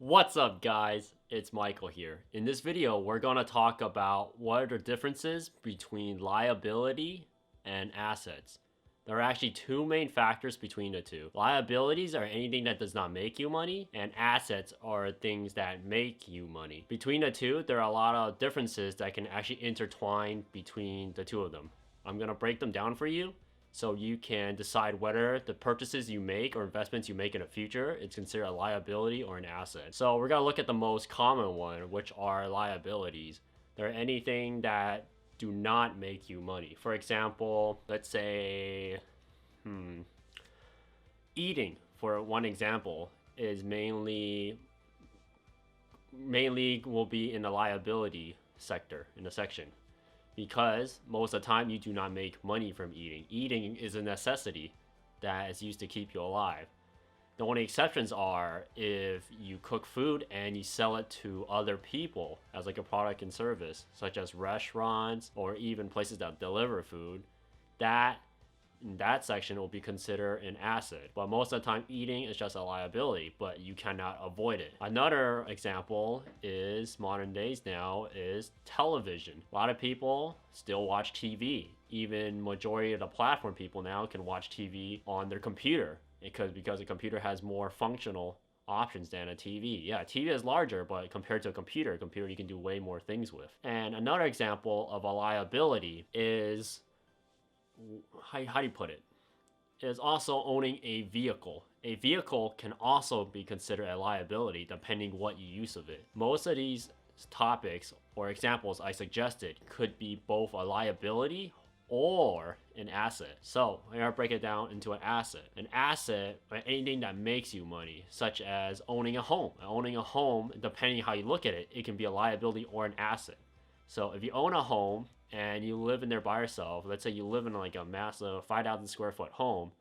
What's up, guys? It's Michael here. In this video, we're going to talk about what are the differences between liability and assets. There are actually two main factors between the two. Liabilities are anything that does not make you money, and assets are things that make you money. Between the two, there are a lot of differences that can actually intertwine between the two of them. I'm going to break them down for you so you can decide whether the purchases you make or investments you make in the future is considered a liability or an asset. So we're gonna look at the most common one, which are liabilities. They're anything that do not make you money. For example, let's say, eating, for one example, is mainly will be in the liability sector, in the section, because most of the time you do not make money from eating. Eating is a necessity that is used to keep you alive. The only exceptions are if you cook food and you sell it to other people as like a product and service, such as restaurants or even places that deliver food. That in that section will be considered an asset. But most of the time, eating is just a liability, but you cannot avoid it. Another example is modern days now is television. A lot of people still watch TV. Even majority of the platform people now can watch TV on their computer because the computer has more functional options than a TV. Yeah, TV is larger, but compared to a computer you can do way more things with. And another example of a liability is, how do you put it? Is also owning a vehicle. A vehicle can also be considered a liability depending what you use of it. Most of these topics or examples I suggested could be both a liability or an asset. So I'm gonna break it down into an asset. An asset, anything that makes you money, such as owning a home. Owning a home, depending how you look at it, it can be a liability or an asset. So if you own a home and you live in there by yourself, let's say you live in like a massive 5,000 square foot home,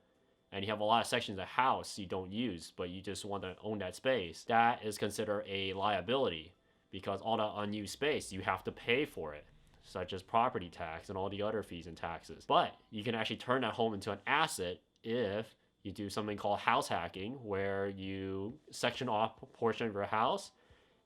and you have a lot of sections of house you don't use, but you just want to own that space, that is considered a liability because all the unused space, you have to pay for it, such as property tax and all the other fees and taxes. But you can actually turn that home into an asset if you do something called house hacking, where you section off a portion of your house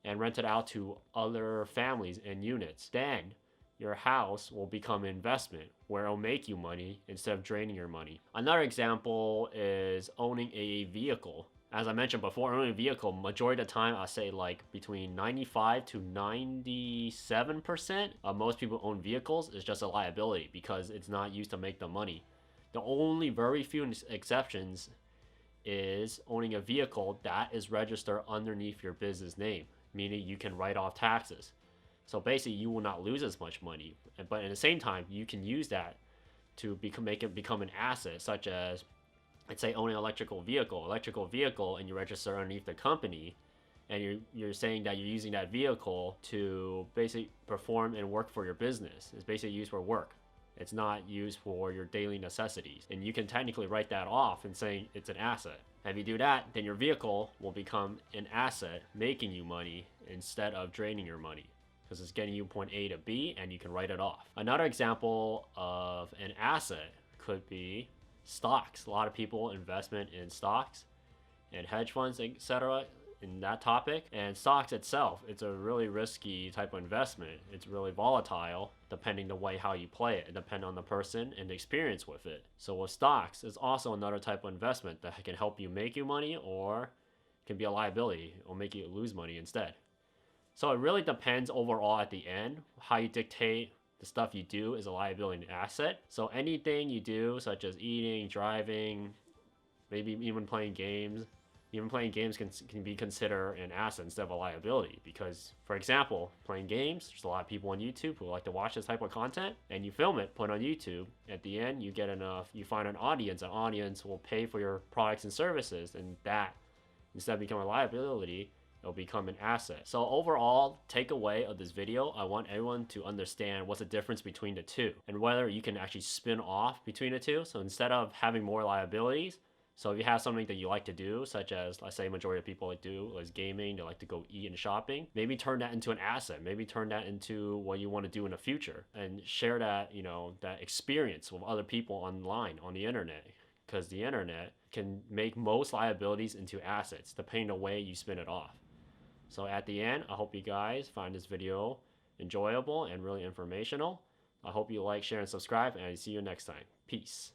and rent it out to other families and units. Then your house will become an investment where it'll make you money instead of draining your money. Another example is owning a vehicle. As I mentioned before, owning a vehicle, majority of the time, I say like between 95 to 97% of most people own vehicles is just a liability because it's not used to make them money. The only very few exceptions is owning a vehicle that is registered underneath your business name, meaning you can write off taxes. So basically, you will not lose as much money, but at the same time, you can use that to make it become an asset, such as, let's say, owning an electrical vehicle, and you register underneath the company, and you're saying that you're using that vehicle to basically perform and work for your business. It's basically used for work. It's not used for your daily necessities, and you can technically write that off and say it's an asset. If you do that, then your vehicle will become an asset, making you money instead of draining your money, because it's getting you point A to B and you can write it off. Another example of an asset could be stocks. A lot of people investment in stocks and hedge funds, etc. in that topic. And stocks itself, it's a really risky type of investment. It's really volatile depending the way how you play it. It depends on the person and the experience with it. So with stocks, it's also another type of investment that can help you make you money or can be a liability or make you lose money instead. So it really depends overall at the end how you dictate the stuff you do is a liability and asset. So anything you do, such as eating, driving, maybe even playing games, can be considered an asset instead of a liability. Because, for example, playing games, there's a lot of people on YouTube who like to watch this type of content, and you film it, put it on YouTube. At the end, you find an audience. An audience will pay for your products and services, and that, instead of becoming a liability, it'll become an asset. So overall, takeaway of this video, I want everyone to understand what's the difference between the two and whether you can actually spin off between the two. So instead of having more liabilities, so if you have something that you like to do, such as, let's say, majority of people like do is gaming, they like to go eat and shopping, maybe turn that into an asset. Maybe turn that into what you want to do in the future and share that, that experience with other people online on the internet. Because the internet can make most liabilities into assets depending on the way you spin it off. So at the end, I hope you guys find this video enjoyable and really informational. I hope you like, share, and subscribe, and I see you next time. Peace.